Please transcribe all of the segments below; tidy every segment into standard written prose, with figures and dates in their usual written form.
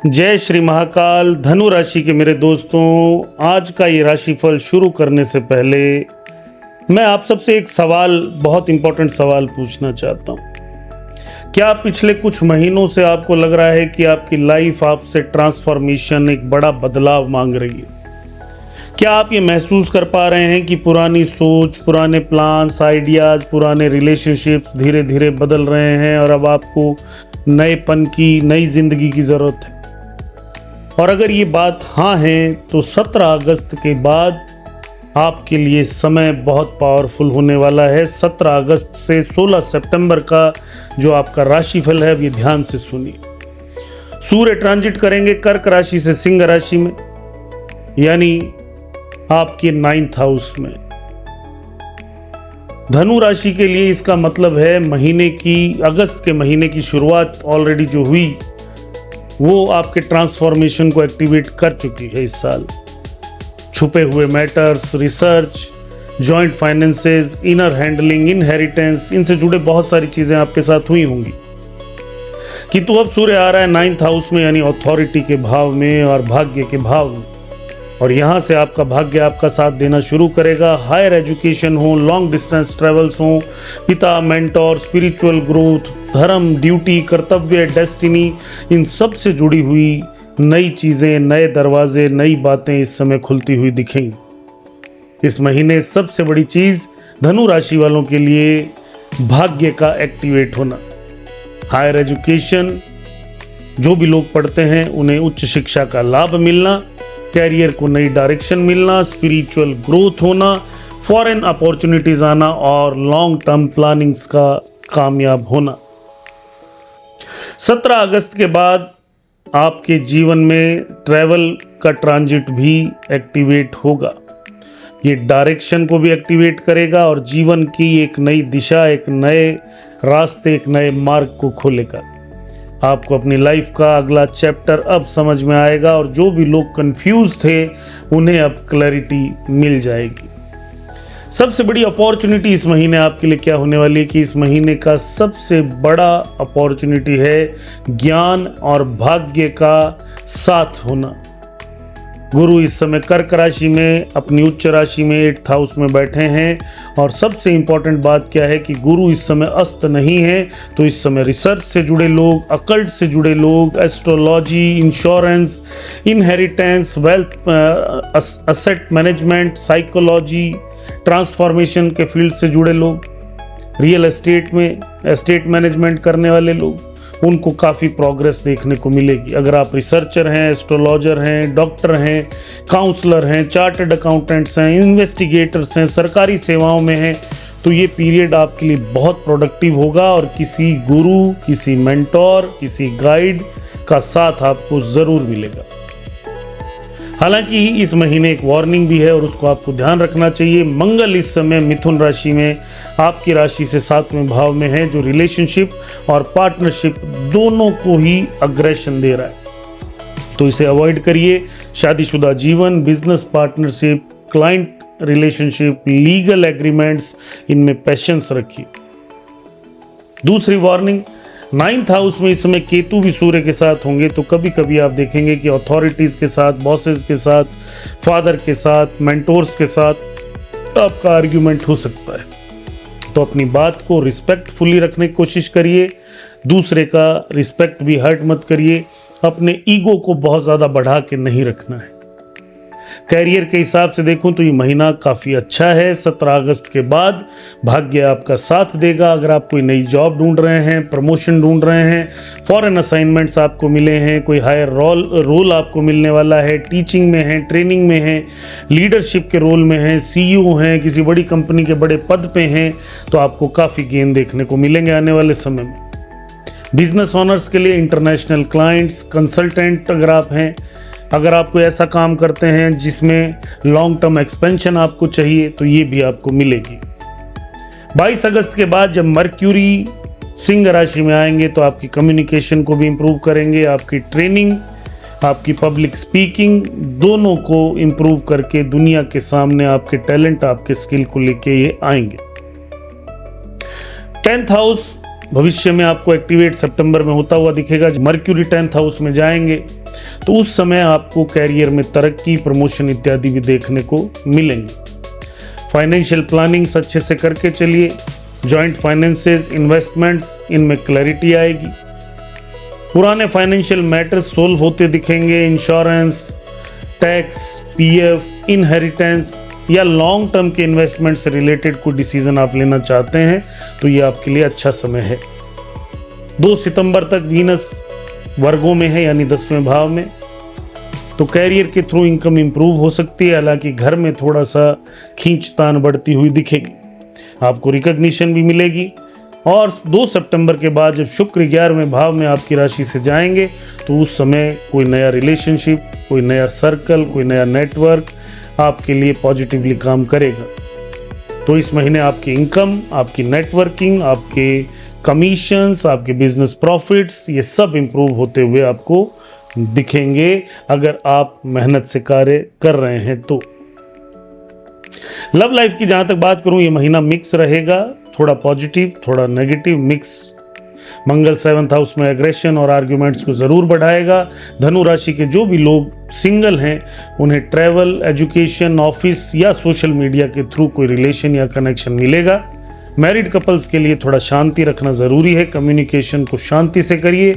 जय श्री महाकाल। धनु राशि के मेरे दोस्तों, आज का ये राशिफल शुरू करने से पहले मैं आप सबसे एक सवाल, बहुत इंपॉर्टेंट सवाल पूछना चाहता हूँ। क्या पिछले कुछ महीनों से आपको लग रहा है कि आपकी लाइफ आपसे ट्रांसफॉर्मेशन, एक बड़ा बदलाव मांग रही है? क्या आप ये महसूस कर पा रहे हैं कि पुरानी सोच, पुराने प्लान्स, आइडियाज़, पुराने रिलेशनशिप्स धीरे धीरे बदल रहे हैं और अब आपको नएपन की, नई जिंदगी की ज़रूरत है? और अगर ये बात हाँ है तो 17 अगस्त के बाद आपके लिए समय बहुत पावरफुल होने वाला है। 17 अगस्त से 16 सितंबर का जो आपका राशिफल है, अब ये ध्यान से सुनिए। सूर्य ट्रांजिट करेंगे कर्क राशि से सिंह राशि में, यानी आपके 9th हाउस में। धनु राशि के लिए इसका मतलब है महीने की, अगस्त के महीने की शुरुआत ऑलरेडी जो हुई वो आपके ट्रांसफॉर्मेशन को एक्टिवेट कर चुकी है इस साल। छुपे हुए matters, research, joint finances, inner handling, inheritance, इनसे जुड़े बहुत सारी चीज़ें आपके साथ हुई होंगी। किंतु अब सूर्य आ रहा है 9th हाउस में, यानी अथॉरिटी के भाव में और भाग्य के भाव में, और यहाँ से आपका भाग्य आपका साथ देना शुरू करेगा। हायर एजुकेशन हो, लॉन्ग डिस्टेंस ट्रेवल्स हो, पिता, मेंटोर, स्पिरिचुअल ग्रोथ, धर्म, ड्यूटी, कर्तव्य, डेस्टिनी, इन सब से जुड़ी हुई नई चीज़ें, नए दरवाजे, नई बातें इस समय खुलती हुई दिखेंगी। इस महीने सबसे बड़ी चीज़ धनु राशि वालों के लिए भाग्य का एक्टिवेट होना। हायर एजुकेशन, जो भी लोग पढ़ते हैं उन्हें उच्च शिक्षा का लाभ मिलना, कैरियर को नई डायरेक्शन मिलना, स्पिरिचुअल ग्रोथ होना, फॉरेन अपॉर्चुनिटीज आना और लॉन्ग टर्म प्लानिंग्स का कामयाब होना। 17 अगस्त के बाद आपके जीवन में ट्रैवल का ट्रांजिट भी एक्टिवेट होगा। ये डायरेक्शन को भी एक्टिवेट करेगा और जीवन की एक नई दिशा, एक नए रास्ते, एक नए मार्ग को खोलेगा। आपको अपनी लाइफ का अगला चैप्टर अब समझ में आएगा और जो भी लोग कंफ्यूज थे उन्हें अब क्लैरिटी मिल जाएगी। सबसे बड़ी अपॉर्चुनिटी इस महीने आपके लिए क्या होने वाली है कि इस महीने का सबसे बड़ा अपॉर्चुनिटी है ज्ञान और भाग्य का साथ होना। गुरु इस समय कर्क राशि में, अपनी उच्च राशि में 8th हाउस में बैठे हैं, और सबसे इंपॉर्टेंट बात क्या है कि गुरु इस समय अस्त नहीं है। तो इस समय रिसर्च से जुड़े लोग, अकल्ट से जुड़े लोग, astrology, insurance, inheritance, wealth, asset management, psychology, transformation के फील्ड से जुड़े लोग, रियल एस्टेट में एस्टेट मैनेजमेंट करने वाले लोग, उनको काफ़ी प्रोग्रेस देखने को मिलेगी। अगर आप रिसर्चर हैं, एस्ट्रोलॉजर हैं, डॉक्टर हैं, काउंसलर हैं, चार्टर्ड अकाउंटेंट्स हैं, इन्वेस्टिगेटर्स हैं, सरकारी सेवाओं में हैं, तो ये पीरियड आपके लिए बहुत प्रोडक्टिव होगा और किसी गुरु, किसी मेंटोर, किसी गाइड का साथ आपको ज़रूर मिलेगा। हालांकि इस महीने एक वार्निंग भी है और उसको आपको ध्यान रखना चाहिए। मंगल इस समय मिथुन राशि में, आपकी राशि से 7वें भाव में है, जो रिलेशनशिप और पार्टनरशिप दोनों को ही अग्रेशन दे रहा है, तो इसे अवॉइड करिए। शादीशुदा जीवन, business partnership, client relationship, legal agreements, इनमें पेशेंस रखिए। दूसरी वार्निंग, 9th हाउस में इस समय केतु भी सूर्य के साथ होंगे, तो कभी कभी आप देखेंगे कि अथॉरिटीज़ के साथ, बॉसेस के साथ, फादर के साथ, मेंटोर्स के साथ आपका आर्ग्यूमेंट हो सकता है। तो अपनी बात को रिस्पेक्टफुली रखने की कोशिश करिए, दूसरे का रिस्पेक्ट भी हर्ट मत करिए, अपने ईगो को बहुत ज़्यादा बढ़ा के नहीं रखना है। कैरियर के हिसाब से देखूं तो ये महीना काफ़ी अच्छा है। 17 अगस्त के बाद भाग्य आपका साथ देगा। अगर आप कोई नई जॉब ढूंढ रहे हैं, प्रमोशन ढूंढ रहे हैं, फॉरेन असाइनमेंट्स आपको मिले हैं, कोई हायर रोल आपको मिलने वाला है, टीचिंग में है, ट्रेनिंग में है, लीडरशिप के रोल में है, CEO हैं, किसी बड़ी कंपनी के बड़े पद पे हैं, तो आपको काफ़ी गेन देखने को मिलेंगे आने वाले समय में। बिजनेस ऑनर्स के लिए इंटरनेशनल क्लाइंट्स, कंसल्टेंट अगर आप हैं, अगर आप कोई ऐसा काम करते हैं जिसमें लॉन्ग टर्म एक्सपेंशन आपको चाहिए, तो ये भी आपको मिलेगी। 22 अगस्त के बाद जब मर्क्यूरी सिंह राशि में आएंगे तो आपकी कम्युनिकेशन को भी इम्प्रूव करेंगे, आपकी ट्रेनिंग, आपकी पब्लिक स्पीकिंग, दोनों को इम्प्रूव करके दुनिया के सामने आपके टैलेंट, आपके स्किल को लेके ये आएंगे। 10th हाउस भविष्य में आपको एक्टिवेट सितंबर में होता हुआ दिखेगा। मर्क्यूरी 10th हाउस में जाएंगे तो उस समय आपको कैरियर में तरक्की, प्रमोशन इत्यादि भी देखने को मिलेंगे। फाइनेंशियल प्लानिंग्स अच्छे से करके चलिए। जॉइंट फाइनेंसेस, इन्वेस्टमेंट्स, इनमें क्लैरिटी आएगी। पुराने फाइनेंशियल मैटर्स सोल्व होते दिखेंगे। इंश्योरेंस, टैक्स, पीएफ, इनहेरिटेंस या लॉन्ग टर्म के इन्वेस्टमेंट से रिलेटेड कोई डिसीजन आप लेना चाहते हैं तो ये आपके लिए अच्छा समय है। 2 सितंबर तक वीनस वर्गों में है, यानी 10वें भाव में, तो कैरियर के थ्रू इनकम इंप्रूव हो सकती है। हालांकि घर में थोड़ा सा खींचतान बढ़ती हुई दिखेगी। आपको रिकॉग्निशन भी मिलेगी। और 2 सितंबर के बाद जब शुक्र 11वें भाव में आपकी राशि से जाएंगे तो उस समय कोई नया रिलेशनशिप, कोई नया सर्कल, कोई नया नेटवर्क आपके लिए पॉजिटिवली काम करेगा। तो इस महीने आपकी इनकम, आपकी नेटवर्किंग, आपके कमीशंस, आपके बिजनेस प्रॉफिट्स, ये सब इंप्रूव होते हुए आपको दिखेंगे अगर आप मेहनत से कार्य कर रहे हैं तो। लव लाइफ की जहां तक बात करूं, ये महीना मिक्स रहेगा, थोड़ा पॉजिटिव, थोड़ा नेगेटिव मिक्स। मंगल 7th हाउस में एग्रेशन और आर्ग्यूमेंट्स को ज़रूर बढ़ाएगा। धनु राशि के जो भी लोग सिंगल हैं उन्हें ट्रैवल, एजुकेशन, ऑफिस या सोशल मीडिया के थ्रू कोई रिलेशन या कनेक्शन मिलेगा। मैरिड कपल्स के लिए थोड़ा शांति रखना ज़रूरी है। कम्युनिकेशन को शांति से करिए।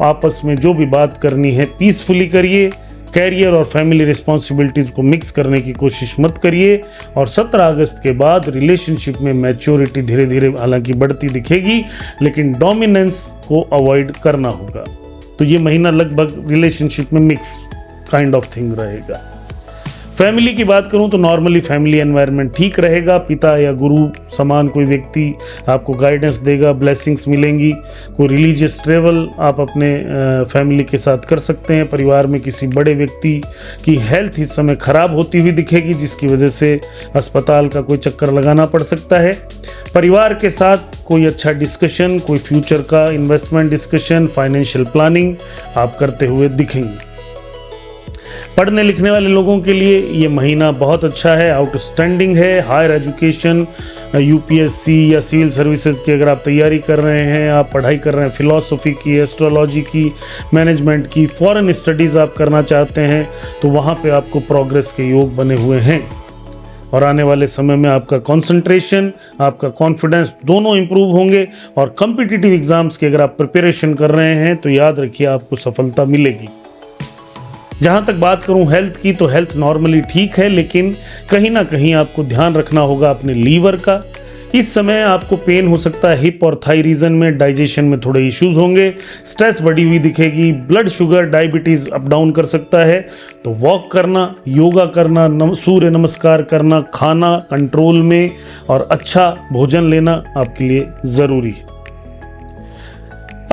आपस में जो भी बात करनी है पीसफुली करिए। कैरियर और फैमिली रिस्पॉन्सिबिलिटीज़ को मिक्स करने की कोशिश मत करिए। और 17 अगस्त के बाद रिलेशनशिप में मैच्योरिटी धीरे धीरे हालांकि बढ़ती दिखेगी, लेकिन डोमिनेंस को अवॉइड करना होगा। तो ये महीना लगभग रिलेशनशिप में मिक्स काइंड ऑफ थिंग रहेगा। फैमिली की बात करूं तो नॉर्मली फैमिली एनवायरनमेंट ठीक रहेगा। पिता या गुरु समान कोई व्यक्ति आपको गाइडेंस देगा, ब्लेसिंग्स मिलेंगी। कोई रिलीजियस ट्रेवल आप अपने फैमिली के साथ कर सकते हैं। परिवार में किसी बड़े व्यक्ति की हेल्थ इस समय खराब होती हुई दिखेगी, जिसकी वजह से अस्पताल का कोई चक्कर लगाना पड़ सकता है। परिवार के साथ कोई अच्छा डिस्कशन, कोई फ्यूचर का इन्वेस्टमेंट डिस्कशन, फाइनेंशियल प्लानिंग आप करते हुए दिखेंगे। पढ़ने लिखने वाले लोगों के लिए ये महीना बहुत अच्छा है, आउटस्टैंडिंग है। हायर एजुकेशन, यूपीएससी या सिविल सर्विसेज की अगर आप तैयारी कर रहे हैं, आप पढ़ाई कर रहे हैं फिलॉसफी की, एस्ट्रोलॉजी की, मैनेजमेंट की, फॉरेन स्टडीज़ आप करना चाहते हैं तो वहाँ पे आपको प्रोग्रेस के योग बने हुए हैं। और आने वाले समय में आपका कंसंट्रेशन, आपका कॉन्फिडेंस दोनों इंप्रूव होंगे। और कॉम्पिटिटिव एग्जाम्स की अगर आप प्रिपरेशन कर रहे हैं तो याद रखिए आपको सफलता मिलेगी। जहाँ तक बात करूँ हेल्थ की, तो हेल्थ नॉर्मली ठीक है, लेकिन कहीं ना कहीं आपको ध्यान रखना होगा अपने लीवर का। इस समय आपको पेन हो सकता है हिप और थाई रीजन में, डाइजेशन में थोड़े इश्यूज होंगे, स्ट्रेस बढ़ी हुई दिखेगी, blood sugar, diabetes up down कर सकता है। तो वॉक करना, योगा करना, सूर्य नमस्कार करना, खाना कंट्रोल में और अच्छा भोजन लेना आपके लिए ज़रूरी है।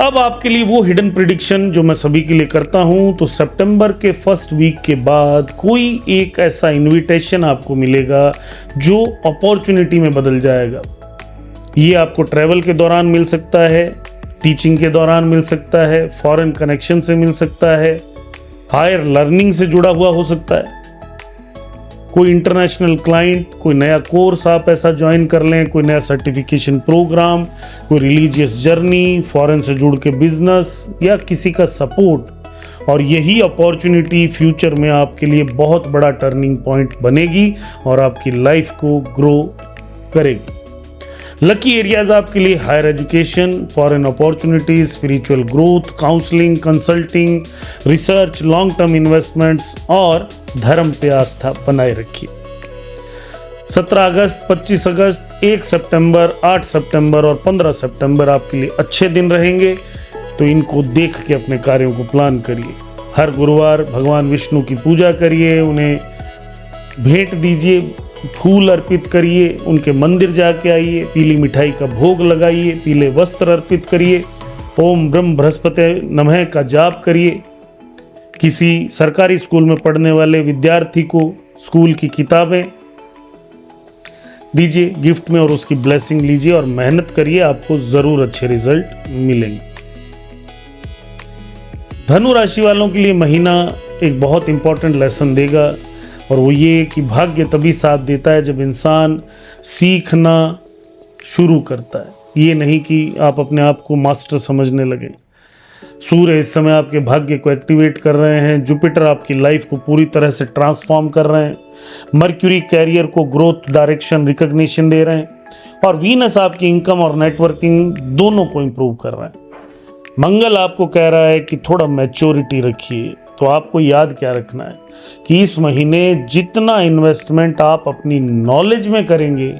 अब आपके लिए वो हिडन प्रिडिक्शन जो मैं सभी के लिए करता हूं, तो सितंबर के फर्स्ट वीक के बाद कोई एक ऐसा इनविटेशन आपको मिलेगा जो अपॉर्चुनिटी में बदल जाएगा। ये आपको ट्रैवल के दौरान मिल सकता है, टीचिंग के दौरान मिल सकता है, फॉरेन कनेक्शन से मिल सकता है, हायर लर्निंग से जुड़ा हुआ हो सकता है, कोई इंटरनेशनल क्लाइंट, कोई नया कोर्स आप ऐसा ज्वाइन कर लें, कोई नया सर्टिफिकेशन प्रोग्राम, कोई रिलीजियस जर्नी, फॉरेन से जुड़ के बिजनेस या किसी का सपोर्ट। और यही अपॉर्चुनिटी फ्यूचर में आपके लिए बहुत बड़ा टर्निंग पॉइंट बनेगी और आपकी लाइफ को ग्रो करेगी। लकी एरियाज आपके लिए higher education, foreign opportunities, spiritual growth, counselling, consulting, research, long term investments और धर्म पे आस्था बनाए रखिए। 17 अगस्त, 25 अगस्त, 1 सितंबर, 8 सितंबर और 15 सितंबर आपके लिए अच्छे दिन रहेंगे, तो इनको देख के अपने कार्यों को प्लान करिए। हर गुरुवार भगवान विष्णु की पूजा करिए, उन्हें भेंट दीजिए, फूल अर्पित करिए, उनके मंदिर जाके आइए, पीली मिठाई का भोग लगाइए, पीले वस्त्र अर्पित करिए, ओम ब्रह्म बृहस्पति नमः का जाप करिए। किसी सरकारी स्कूल में पढ़ने वाले विद्यार्थी को स्कूल की किताबें दीजिए गिफ्ट में और उसकी ब्लेसिंग लीजिए और मेहनत करिए, आपको ज़रूर अच्छे रिजल्ट मिलेंगे। धनु राशि वालों के लिए महीना एक बहुत इंपॉर्टेंट लेसन देगा और वो ये कि भाग्य तभी साथ देता है जब इंसान सीखना शुरू करता है। ये नहीं कि आप अपने आप को मास्टर समझने लगे। सूर्य इस समय आपके भाग्य को एक्टिवेट कर रहे हैं, जुपिटर आपकी लाइफ को पूरी तरह से ट्रांसफॉर्म कर रहे हैं, मर्क्यूरी कैरियर को ग्रोथ डायरेक्शन रिकग्निशन दे रहे हैं, और वीनस आपकी इनकम और नेटवर्किंग दोनों को इंप्रूव कर रहे हैं। मंगल आपको कह रहा है कि थोड़ा मैच्योरिटी रखिए। तो आपको याद क्या रखना है कि इस महीने जितना इन्वेस्टमेंट आप अपनी नॉलेज में करेंगे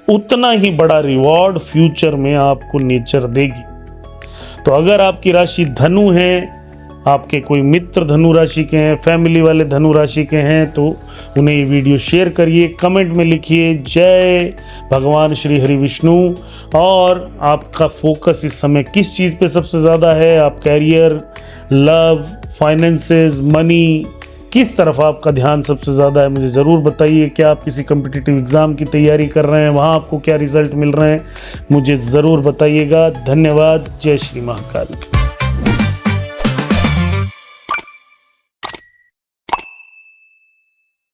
उतना ही बड़ा रिवॉर्ड फ्यूचर में आपको नेचर देगी। तो अगर आपकी राशि धनु है, आपके कोई मित्र धनु राशि के हैं, फैमिली वाले धनु राशि के हैं, तो उन्हें ये वीडियो शेयर करिए, कमेंट में लिखिए जय भगवान श्री हरि विष्णु। और आपका फोकस इस समय किस चीज़ पे सबसे ज़्यादा है? आप कैरियर, लव, फाइनेंसेस, मनी, किस तरफ आपका ध्यान सबसे ज़्यादा है? मुझे ज़रूर बताइए। क्या आप किसी कम्पिटिटिव एग्ज़ाम की तैयारी कर रहे हैं, वहाँ आपको क्या रिजल्ट मिल रहे हैं? मुझे ज़रूर बताइएगा। धन्यवाद। जय श्री महाकाल।